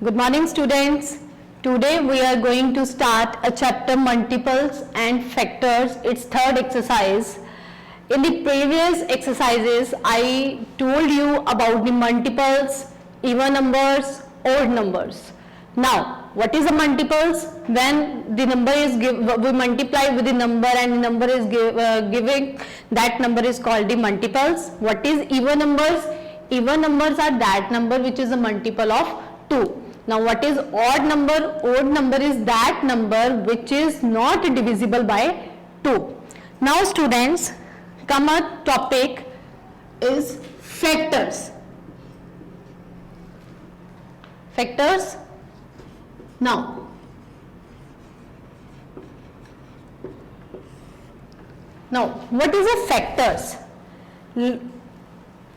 Good morning, students. Today we are going to start a chapter multiples and factors. It's third exercise. In the previous exercises, I told you about the multiples, even numbers, odd numbers. Now, what is a multiples? When the number is we multiply with the number and the number is giving, that number is called the multiples. What is even numbers? Even numbers are that number which is a multiple of 2. Now what is odd number? Odd number is that number which is not divisible by 2. Now students, come a topic is factors. Factors. Now what is a factors?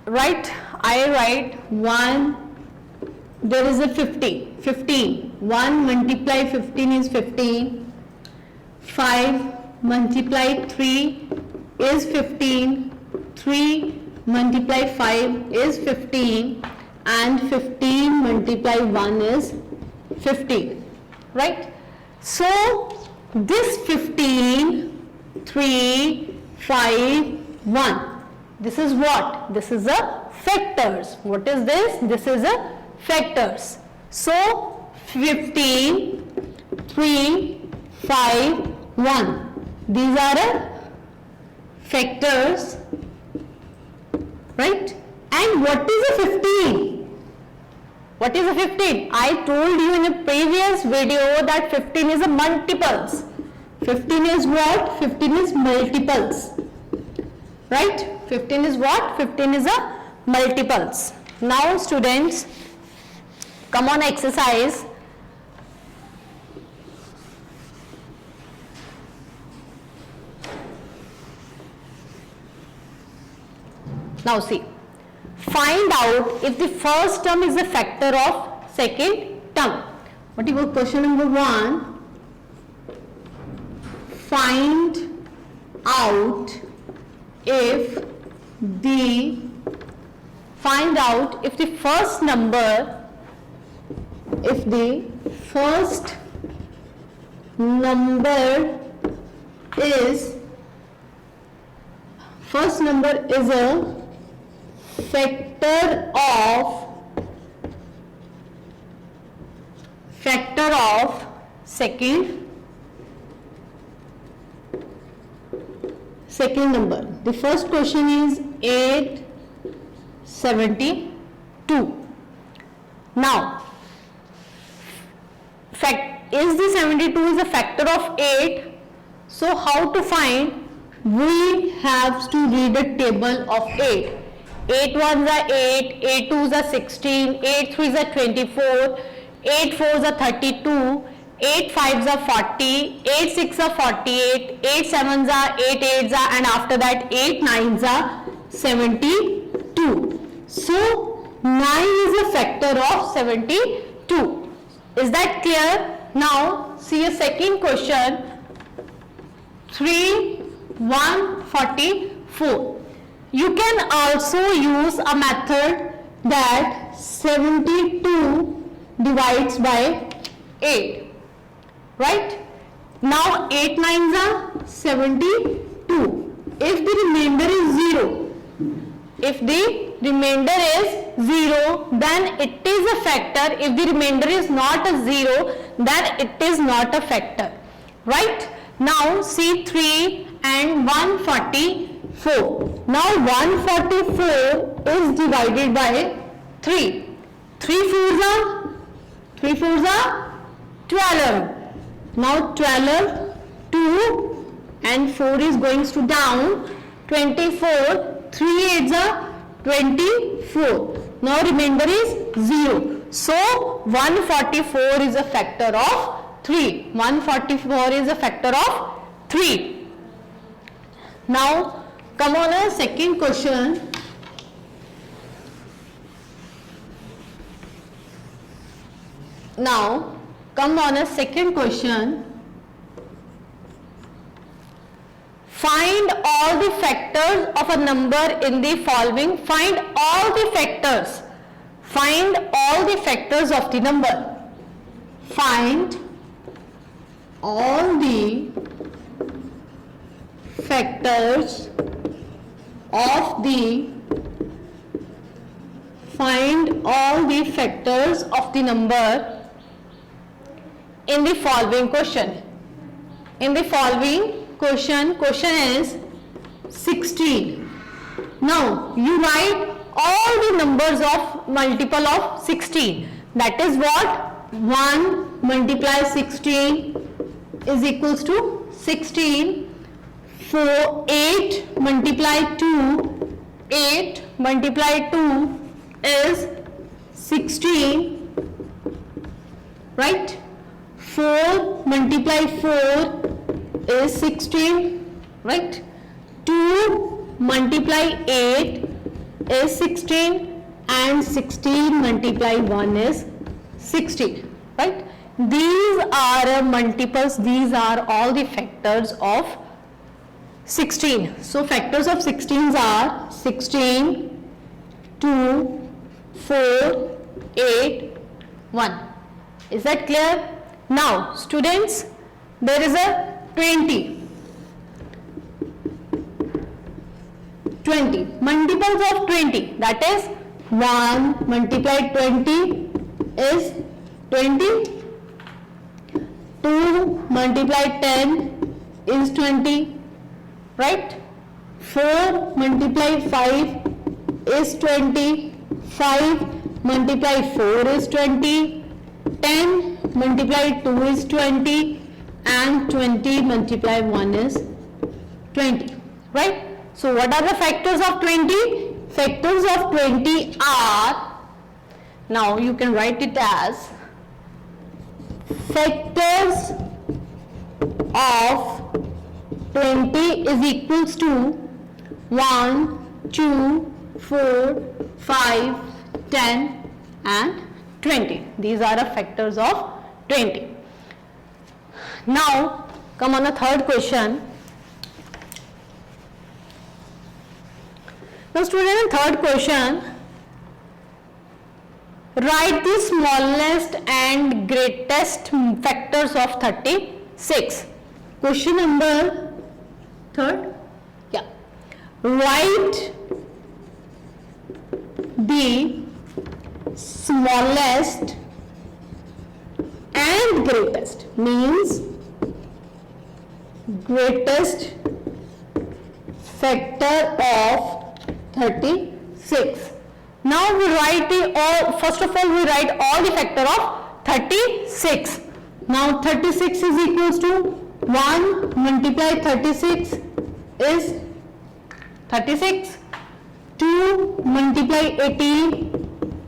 Right, I write 1, there is a 15, 1 multiply 15 is 15, 5 multiply 3 is 15, 3 multiply 5 is 15, and 15 multiply 1 is 15, right? So this 15, 3, 5, 1, this is what? This is a factors. What is this? This is a factors. So 15, 3, 5, 1. These are factors, right? And what is a 15? What is a 15? I told you in a previous video that 15 is a multiples. 15 is what? 15 is multiples, right? 15 is what? 15 is a multiples. Now students, come on exercise. Now see, find out if the first term is a factor of second term. What is question number 1? Find out if the first number, if the first number is a factor of second number. The first question is 872. Now, is the 72 is a factor of 8? So how to find? We have to read a table of 8. 8 ones are 8, 8 twos are 16, 8 threes are 24, 8 fours are 32, 8 fives are 40, 8 six are 48, 8 sevens are 8 eights are, and after that 8 nines are 72. So 9 is a factor of 72. Is that clear? Now see a second question. 144. You can also use a method that 72 divides by 8. Right? Now 8 nines are 72. If the remainder is 0, then it is a factor. If the remainder is not a 0, then it is not a factor. Right? Now see 3 and 144. Now 144 is divided by 3. 3 fours are 12. Now 12, 2 and 4 is going to down, 24, 3 eights are 24. Now remainder is 0. So 144 is a factor of 3. 144 is a factor of 3. Now come on a second question. Now come on a second question. Find all the factors of a number in the following. Find all the factors. find all the factors of the number. Find all the factors of the number in the following question. In the following question is 16. Now you write all the numbers of multiple of 16. That is what? 1 multiply 16 is equals to 16. 8 multiply 2, 8 multiply 2 is 16, right? 4 multiply 4 is 16, right? 2 multiply 8 is 16 and 16 multiply 1 is 16, right? These are multiples, these are all the factors of 16. So factors of 16 are 16, 2, 4, 8, 1. Is that clear? Now students, there is a 20. 20 multiples of 20, that is 1 multiply 20 is 20, 2 multiply 10 is 20, right? 4 multiply 5 is 20, 5 multiply 4 is 20, 10 multiply 2 is 20 and 20 multiply 1 is 20, right? So what are the factors of 20? Factors of 20 are, now you can write it as factors of 20 is equals to 1, 2, 4, 5, 10 and 20. These are the factors of 20. Now come on the third question. Now student, in third question, write the smallest and greatest factors of 36. Question number third, yeah. Write the smallest and greatest, means greatest factor of 36. Now we write the all, first of all we write all the factor of 36. Now 36 is equals to 1 multiply 36 is 36, 2 multiply 18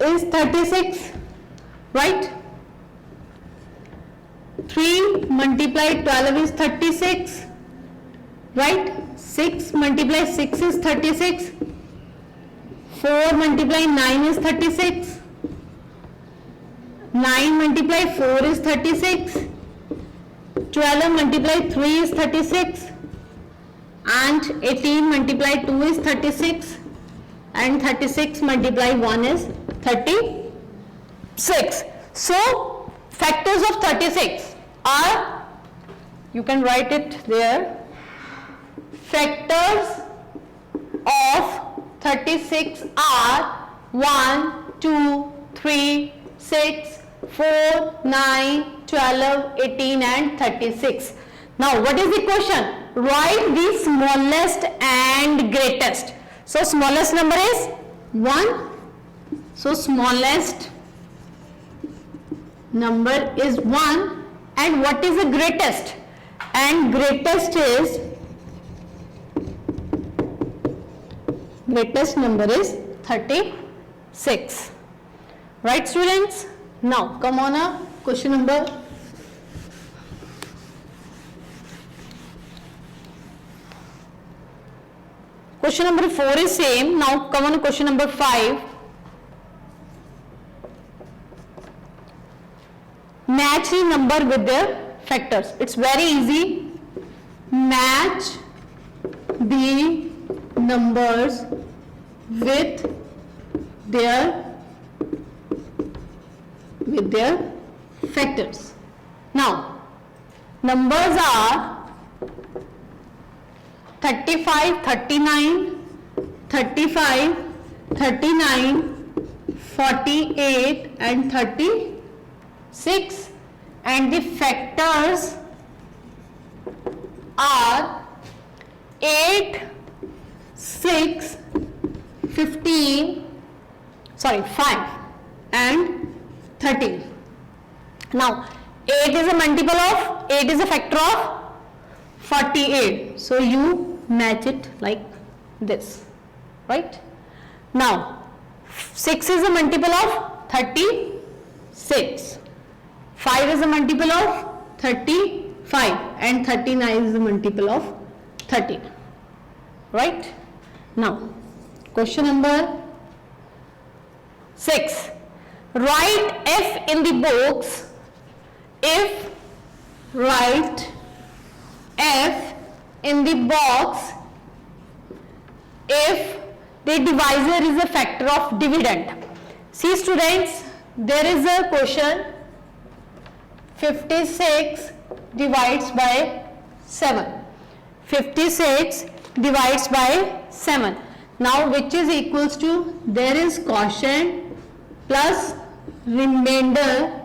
is 36, right? 3 multiply 12 is 36, right? 6 multiply 6 is 36, 4 multiply 9 is 36, 9 multiply 4 is 36, 12 multiply 3 is 36 and 18 multiply 2 is 36 and 36 multiply 1 is 36. So factors of 36 are, you can write it there, factors of 36 are 1, 2, 3, 6, 4, 9, 12, 18 and 36. Now what is the question? Write the smallest and greatest. So smallest number is 1. So smallest number is 1 and what is the greatest? And greatest number is 36. Right students? Now come on a question number . Question number 4 is same. Now come on question number 5. Match the number with their factors. It's very easy. Match the numbers with their with their factors. Now, numbers are 35, 39, 35, 39, 48 and 36, and the factors are 8, 6, 15, 5 and 13. Now 8 is a multiple of, 8 is a factor of 48. So you match it like this, right? Now 6 is a multiple of 36. 5 is a multiple of 35 and 39 is a multiple of 13. Right? Now, question number 6. Write F in the box if write F in the box if the divisor is a factor of dividend. See students, there is a question 56 divides by 7. 56 divides by 7. Now which is equals to, there is quotient plus remainder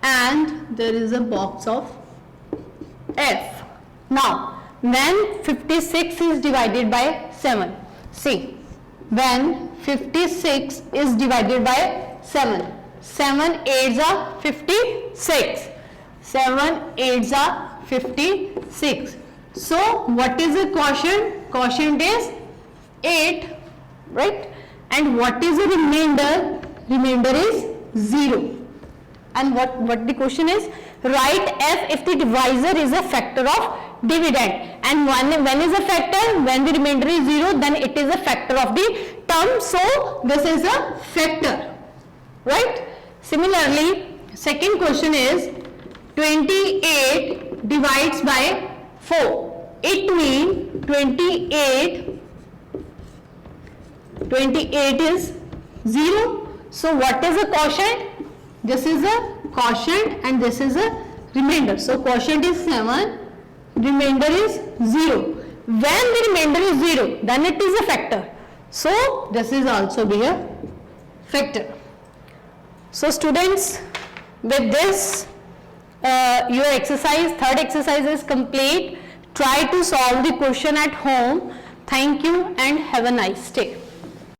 and there is a box of F. Now when 56 is divided by 7, see, when 56 is divided by 7, 7 8s are 56, 7 8s are 56. So what is the quotient? Quotient is 8, right? And what is the remainder? Remainder is 0. And what the question is? Write F if the divisor is a factor of dividend. And when is a factor? When the remainder is 0, then it is a factor of the term. So this is a factor, right? Similarly, second question is 28 divides by 4. It means 28 is 0. So what is a quotient? This is a quotient and this is a remainder. So quotient is 7, remainder is 0. When the remainder is 0, then it is a factor. So this is also be a factor. So students, with this your exercise, third exercise is complete. Try to solve the question at home. Thank you and have a nice day.